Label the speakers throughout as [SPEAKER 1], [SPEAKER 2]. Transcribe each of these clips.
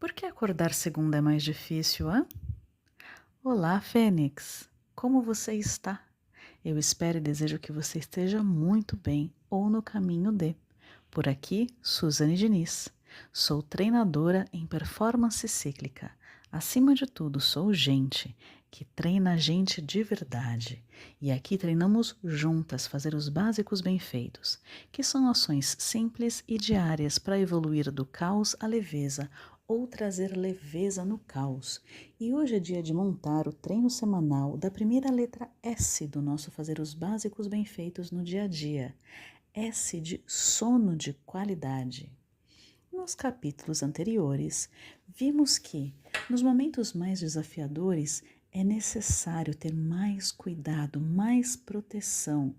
[SPEAKER 1] Por que acordar segunda é mais difícil, hã? Olá, Fênix. Como você está? Eu espero e desejo que você esteja muito bem ou no caminho de. Por aqui, Suzane Diniz. Sou treinadora em performance cíclica. Acima de tudo, sou gente que treina gente de verdade. E aqui treinamos juntas fazer os básicos bem feitos, que são ações simples e diárias para evoluir do caos à leveza ou trazer leveza no caos. E hoje é dia de montar o treino semanal da primeira letra S do nosso fazer os básicos bem feitos no dia a dia. S de sono de qualidade. Nos capítulos anteriores, vimos que, nos momentos mais desafiadores, é necessário ter mais cuidado, mais proteção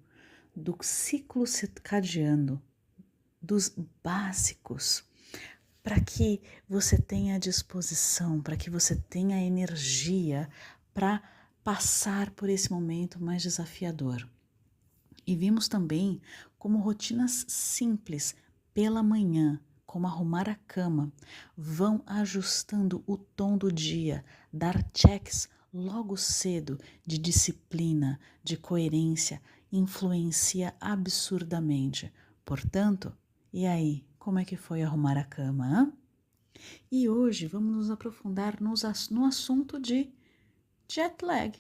[SPEAKER 1] do ciclo circadiano, dos básicos, para que você tenha disposição, para que você tenha energia para passar por esse momento mais desafiador. E vimos também como rotinas simples pela manhã, como arrumar a cama, vão ajustando o tom do dia, dar checks logo cedo de disciplina, de coerência, influencia absurdamente. Portanto, e aí, como é que foi arrumar a cama, hã? E hoje vamos nos aprofundar no assunto de jet lag.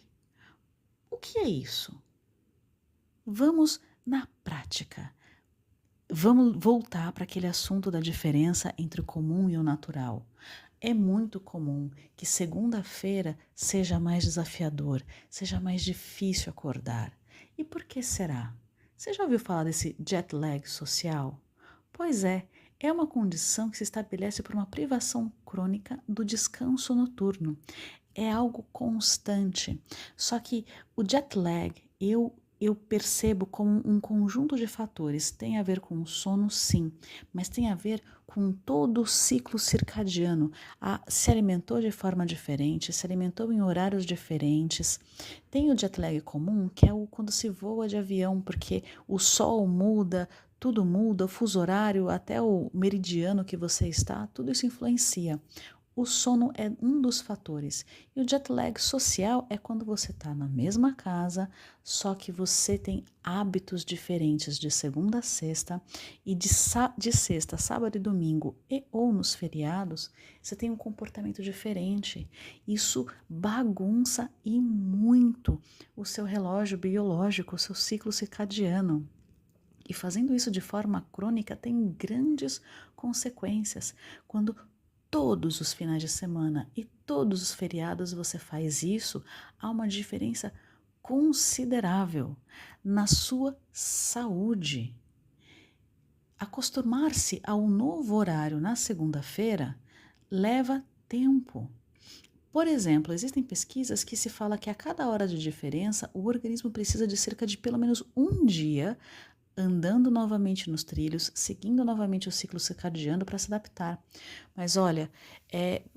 [SPEAKER 1] O que é isso? Vamos na prática. Vamos voltar para aquele assunto da diferença entre o comum e o natural. É muito comum que segunda-feira seja mais desafiador, seja mais difícil acordar. E por que será? Você já ouviu falar desse jet lag social? Pois é uma condição que se estabelece por uma privação crônica do descanso noturno. É algo constante. Só que o jet lag, eu percebo como um conjunto de fatores. Tem a ver com o sono, sim, mas tem a ver com todo o ciclo circadiano. Se alimentou de forma diferente, se alimentou em horários diferentes. Tem o jet lag comum, que é o quando se voa de avião, porque o sol muda, tudo muda, o fuso horário, até o meridiano que você está, tudo isso influencia. O sono é um dos fatores. E o jet lag social é quando você está na mesma casa, só que você tem hábitos diferentes de segunda a sexta, e de sexta, sábado e domingo, e ou nos feriados, você tem um comportamento diferente. Isso bagunça e muito o seu relógio biológico, o seu ciclo circadiano. E fazendo isso de forma crônica tem grandes consequências. Quando todos os finais de semana e todos os feriados você faz isso, há uma diferença considerável na sua saúde. Acostumar-se ao novo horário na segunda-feira leva tempo. Por exemplo, existem pesquisas que se fala que a cada hora de diferença o organismo precisa de cerca de pelo menos um dia andando novamente nos trilhos, seguindo novamente o ciclo circadiano para se adaptar. Mas olha,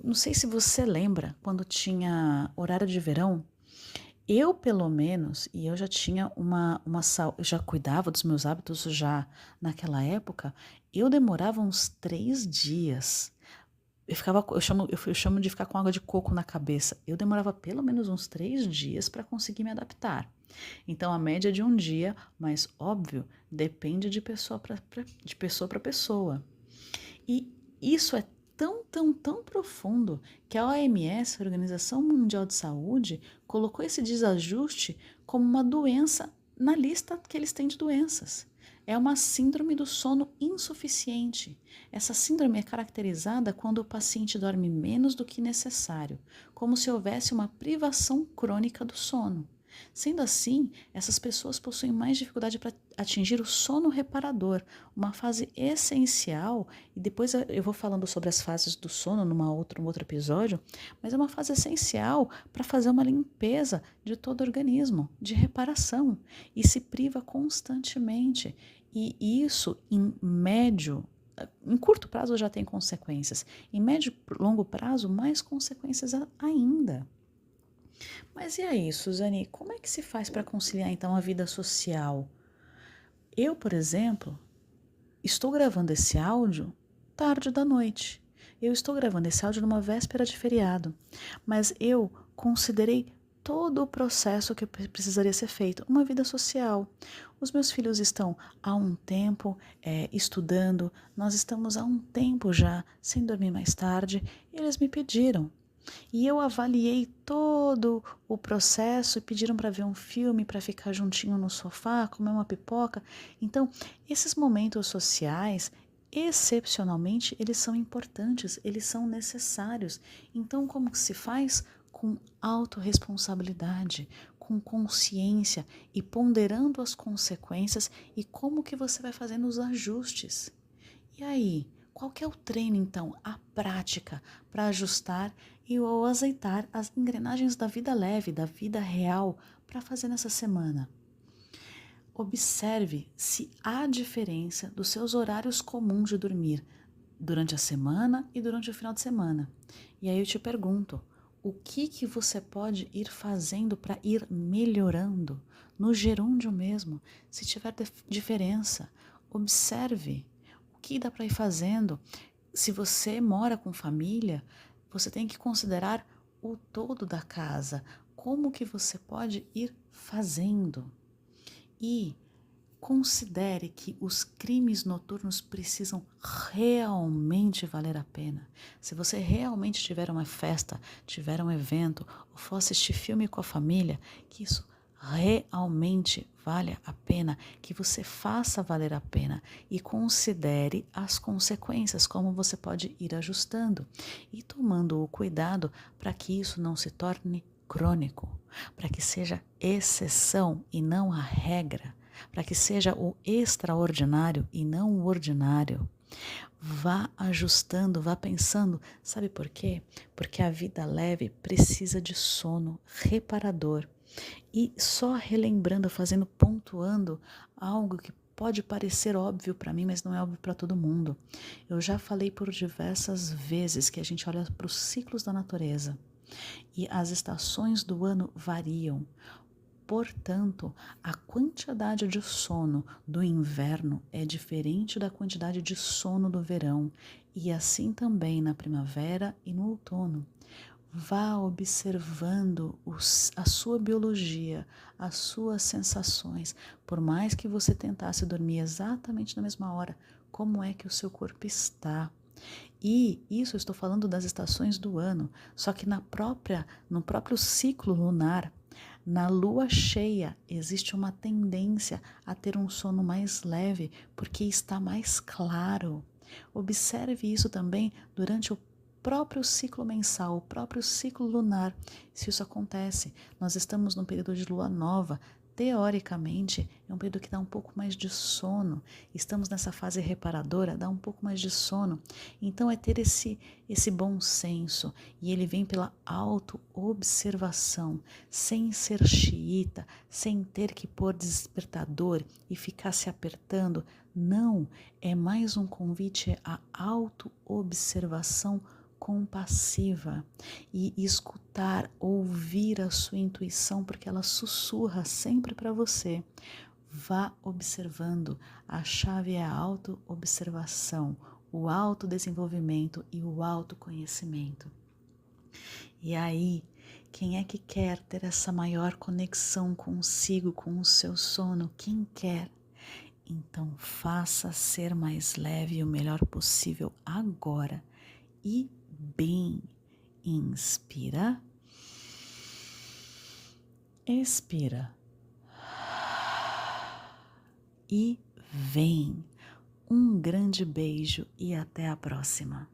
[SPEAKER 1] não sei se você lembra quando tinha horário de verão, eu pelo menos, e eu já tinha eu já cuidava dos meus hábitos já naquela época, eu demorava uns 3 dias. Eu chamo de ficar com água de coco na cabeça. Eu demorava pelo menos uns 3 dias para conseguir me adaptar. Então, a média de um dia, mas óbvio, depende de pessoa para pessoa. E isso é tão, tão, tão profundo que a OMS, a Organização Mundial de Saúde, colocou esse desajuste como uma doença na lista que eles têm de doenças. É uma síndrome do sono insuficiente. Essa síndrome é caracterizada quando o paciente dorme menos do que necessário, como se houvesse uma privação crônica do sono. Sendo assim, essas pessoas possuem mais dificuldade para atingir o sono reparador, uma fase essencial, e depois eu vou falando sobre as fases do sono num outro episódio, mas é uma fase essencial para fazer uma limpeza de todo o organismo, de reparação, e se priva constantemente. E isso, em curto prazo já tem consequências, em médio e longo prazo, mais consequências ainda. Mas e aí, Suzane, como é que se faz para conciliar então a vida social? Eu, por exemplo, estou gravando esse áudio tarde da noite. Eu estou gravando esse áudio numa véspera de feriado, mas eu considerei todo o processo que precisaria ser feito, uma vida social. Os meus filhos estão há um tempo estudando, nós estamos há um tempo já sem dormir mais tarde, e eles me pediram. E eu avaliei todo o processo e pediram para ver um filme, para ficar juntinho no sofá, comer uma pipoca. Então, esses momentos sociais, excepcionalmente, eles são importantes, eles são necessários. Então, como que se faz? Com autorresponsabilidade, com consciência e ponderando as consequências e como que você vai fazendo os ajustes. E aí, qual que é o treino então, a prática para ajustar ou azeitar as engrenagens da vida leve, da vida real para fazer nessa semana? Observe se há diferença dos seus horários comuns de dormir durante a semana e durante o final de semana. E aí eu te pergunto, o que você pode ir fazendo para ir melhorando no gerúndio mesmo, se tiver diferença? Observe o que dá para ir fazendo. Se você mora com família, você tem que considerar o todo da casa, como que você pode ir fazendo. E considere que os crimes noturnos precisam realmente valer a pena. Se você realmente tiver uma festa, tiver um evento, ou for assistir filme com a família, que isso realmente valha a pena, que você faça valer a pena e considere as consequências, como você pode ir ajustando e tomando o cuidado para que isso não se torne crônico, para que seja exceção e não a regra, para que seja o extraordinário e não o ordinário. Vá ajustando, vá pensando. Sabe por quê? Porque a vida leve precisa de sono reparador. E só relembrando, fazendo, pontuando algo que pode parecer óbvio para mim, mas não é óbvio para todo mundo. Eu já falei por diversas vezes que a gente olha para os ciclos da natureza e as estações do ano variam. Portanto, a quantidade de sono do inverno é diferente da quantidade de sono do verão, e assim também na primavera e no outono. Vá observando a sua biologia, as suas sensações. Por mais que você tentasse dormir exatamente na mesma hora, como é que o seu corpo está? E isso eu estou falando das estações do ano, só que no próprio ciclo lunar, na lua cheia, existe uma tendência a ter um sono mais leve, porque está mais claro. Observe isso também durante o próprio ciclo mensal, o próprio ciclo lunar. Se isso acontece, nós estamos num período de lua nova. Teoricamente, é um período que dá um pouco mais de sono. Estamos nessa fase reparadora, dá um pouco mais de sono. Então, é ter esse bom senso. E ele vem pela auto-observação, sem ser xiita, sem ter que pôr despertador e ficar se apertando. Não, é mais um convite à auto-observação compassiva e escutar, ouvir a sua intuição, porque ela sussurra sempre para você. Vá observando, a chave é a auto-observação, o autodesenvolvimento e o autoconhecimento. E aí, quem é que quer ter essa maior conexão consigo, com o seu sono? Quem quer? Então, faça ser mais leve e o melhor possível agora. E bem, inspira, expira e vem. Um grande beijo e até a próxima.